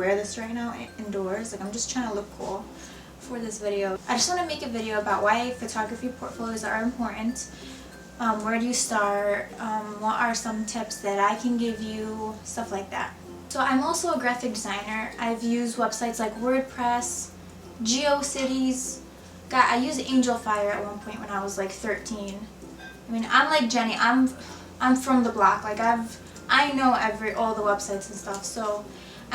wear this right now indoors. Like, I'm just trying to look cool for this video. I just want to make a video about why photography portfolios are important. Where do you start? What are some tips that I can give you? Stuff like that. So I'm also a graphic designer. I've used websites like WordPress, GeoCities. God, I used Angel Fire at one point when I was like 13. I mean, I'm like Jenny. I'm from the block. Like, I know all the websites and stuff. So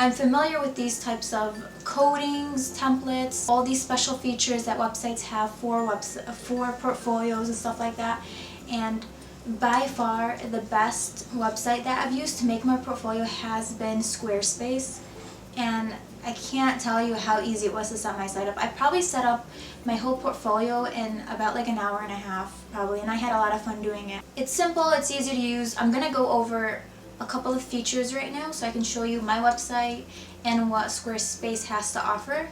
I'm familiar with these types of codings, templates, all these special features that websites have for portfolios and stuff like that. And by far the best website that I've used to make my portfolio has been Squarespace. And I can't tell you how easy it was to set my site up. I probably set up my whole portfolio in about like an hour and a half probably, and I had a lot of fun doing it. It's simple, it's easy to use. I'm gonna go over a couple of features right now so I can show you my website and what Squarespace has to offer.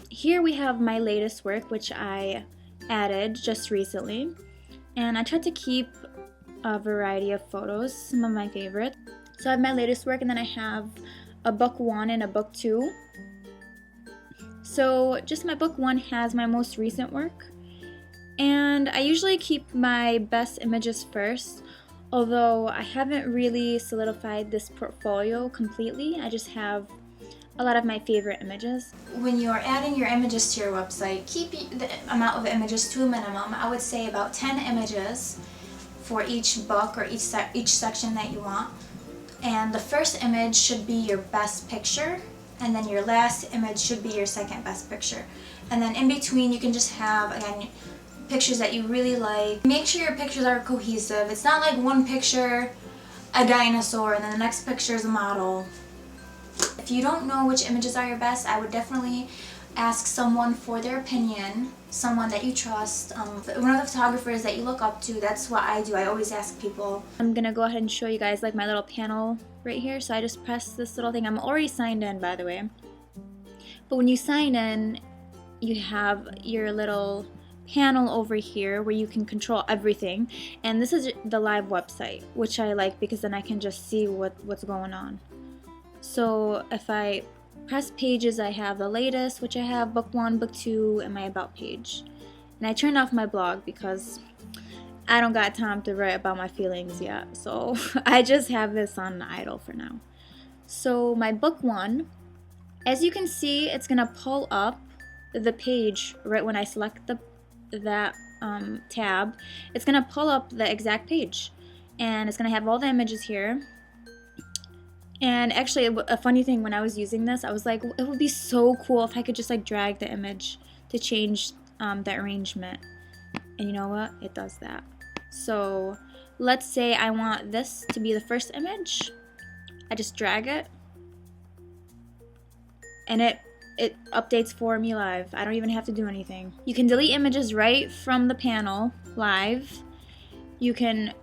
Here we have my latest work, which I added just recently, and I tried to keep a variety of photos, some of my favorites. So I have my latest work, and then I have a book 1 and a book 2. So just my book 1 has my most recent work, and I usually keep my best images first, although I haven't really solidified this portfolio completely. I just have a lot of my favorite images. When you're adding your images to your website, keep the amount of images to a minimum. I would say about 10 images for each book or each section that you want. And the first image should be your best picture, and then your last image should be your second best picture. And then in between you can just have, again, pictures that you really like. Make sure your pictures are cohesive. It's not like one picture, a dinosaur, and then the next picture is a model. If you don't know which images are your best, I would definitely ask someone for their opinion, someone that you trust, one of the photographers that you look up to. That's what I do. I always ask people. I'm gonna go ahead and show you guys like my little panel right here. So I just press this little thing. I'm already signed in, by the way. But when you sign in, you have your little panel over here where you can control everything. And this is the live website, which I like because then I can just see what's going on. So if I press pages, I have the latest, which I have book 1, book 2, and my about page. And I turned off my blog because I don't got time to write about my feelings yet. So I just have this on idle for now. So my book 1, as you can see, it's gonna pull up the page right when I select that tab. It's gonna pull up the exact page, and it's gonna have all the images here. And actually, a funny thing, when I was using this, I was like, it would be so cool if I could just like drag the image to change the arrangement. And you know what? It does that. So let's say I want this to be the first image. I just drag it, and it updates for me live. I don't even have to do anything. You can delete images right from the panel live. You can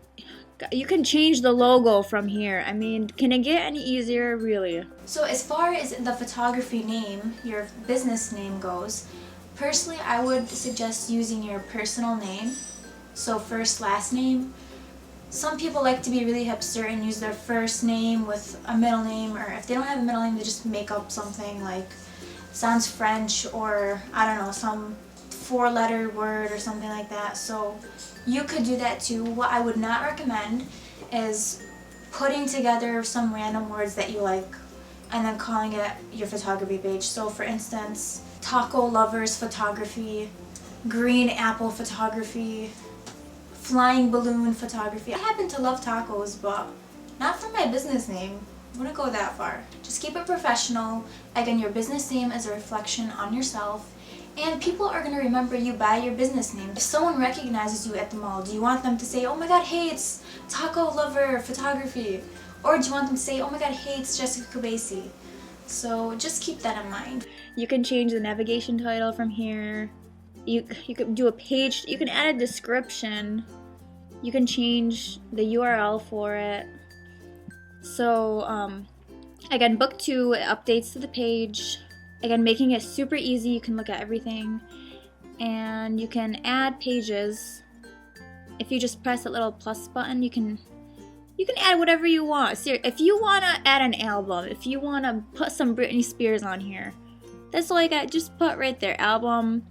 change the logo from here. I mean, can it get any easier, really? So as far as the photography name, your business name goes, personally I would suggest using your personal name. So first, last name. Some people like to be really hipster and use their first name with a middle name, or if they don't have a middle name, they just make up something like sounds French, or I don't know, some 4-letter word or something like that. So you could do that too. What I would not recommend is putting together some random words that you like and then calling it your photography page. So for instance, taco lovers photography, green apple photography, flying balloon photography. I happen to love tacos, but not for my business name. I wouldn't go that far. Just keep it professional. Again, your business name is a reflection on yourself, and people are going to remember you by your business name. If someone recognizes you at the mall, do you want them to say, oh my god, hey, it's Taco Lover Photography? Or do you want them to say, oh my god, hey, it's Jessica Kubasi? So just keep that in mind. You can change the navigation title from here. You can do a page, you can add a description. You can change the URL for it. So again, book 2, it updates to the page. Again, making it super easy. You can look at everything, and you can add pages. If you just press that little plus button, you can You can add whatever you want. If you want to add an album, if you want to put some Britney Spears on here, that's all you got. Just put right there, album.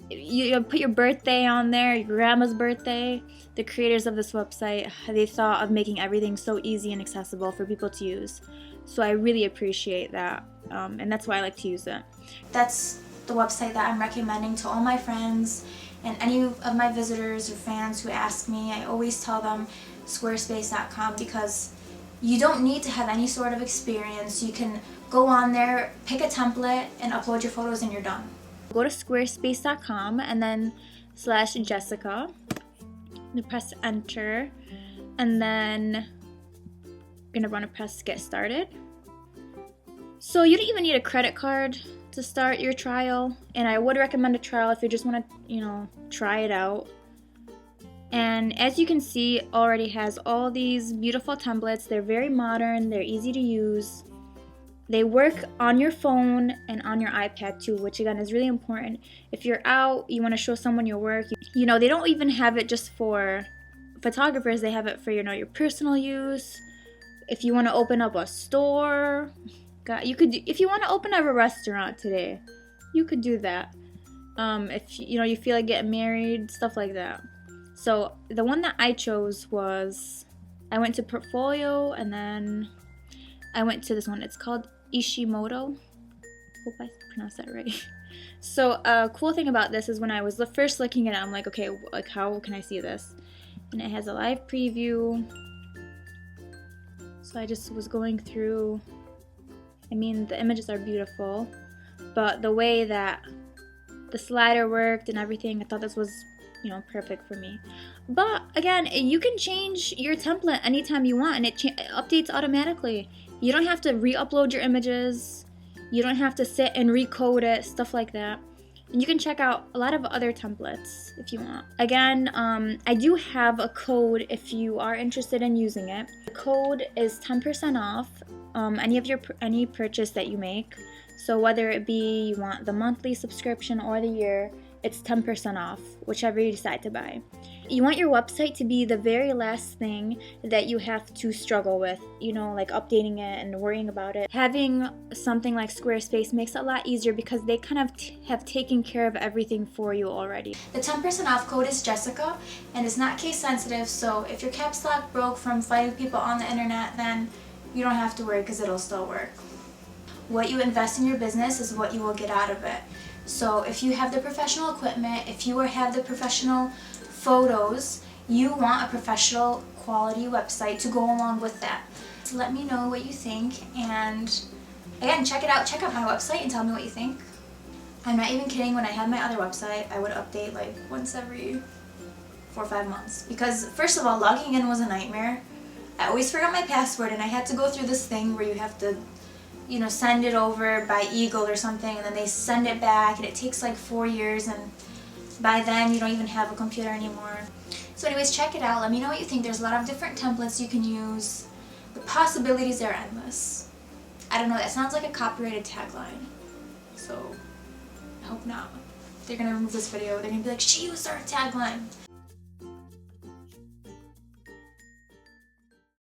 You put your birthday on there, your grandma's birthday. The creators of this website, they thought of making everything so easy and accessible for people to use. So I really appreciate that, and that's why I like to use it. That's the website that I'm recommending to all my friends and any of my visitors or fans who ask me. I always tell them Squarespace.com, because you don't need to have any sort of experience. You can go on there, pick a template, and upload your photos, and you're done. Go to Squarespace.com and then /Jessica. You press enter, and then you're gonna want to press get started. So you don't even need a credit card to start your trial, and I would recommend a trial if you just want to, try it out. And as you can see, it already has all these beautiful templates. They're very modern, they're easy to use. They work on your phone and on your iPad too, which again is really important. If you're out, you want to show someone your work, they don't even have it just for photographers, they have it for your personal use. If you want to open up a store, if you want to open up a restaurant today, you could do that. If you feel like getting married, stuff like that. So the one that I chose was, I went to Portfolio, and then I went to this one. It's called Ishimoto. Hope I pronounced that right. So a cool thing about this is when I was first looking at it, I'm like, okay, how can I see this? And it has a live preview. So I just was going through. The images are beautiful, but the way that the slider worked and everything, I thought this was, perfect for me. But again, you can change your template anytime you want, and it updates automatically. You don't have to re-upload your images. You don't have to sit and recode it, stuff like that. And you can check out a lot of other templates if you want. Again, I do have a code if you are interested in using it. The code is 10% off any purchase that you make. So whether it be you want the monthly subscription or the year, it's 10% off, whichever you decide to buy. You want your website to be the very last thing that you have to struggle with, like updating it and worrying about it. Having something like Squarespace makes it a lot easier because they kind of have taken care of everything for you already. The 10% off code is Jessica, and it's not case sensitive, so if your caps lock broke from fighting people on the internet, then you don't have to worry because it'll still work. What you invest in your business is what you will get out of it. So if you have the professional equipment, if you have the professional photos, you want a professional quality website to go along with that. So let me know what you think, and again, check it out. Check out my website and tell me what you think. I'm not even kidding, when I had my other website, I would update like once every 4 or 5 months, because first of all, logging in was a nightmare. I always forgot my password, and I had to go through this thing where you have to send it over by Eagle or something, and then they send it back, and it takes like 4 years, and by then you don't even have a computer anymore. So anyways, check it out. Let me know what you think. There's a lot of different templates you can use. The possibilities are endless. I don't know, that sounds like a copyrighted tagline. So I hope not. If they're gonna remove this video, they're gonna be like, she used our tagline.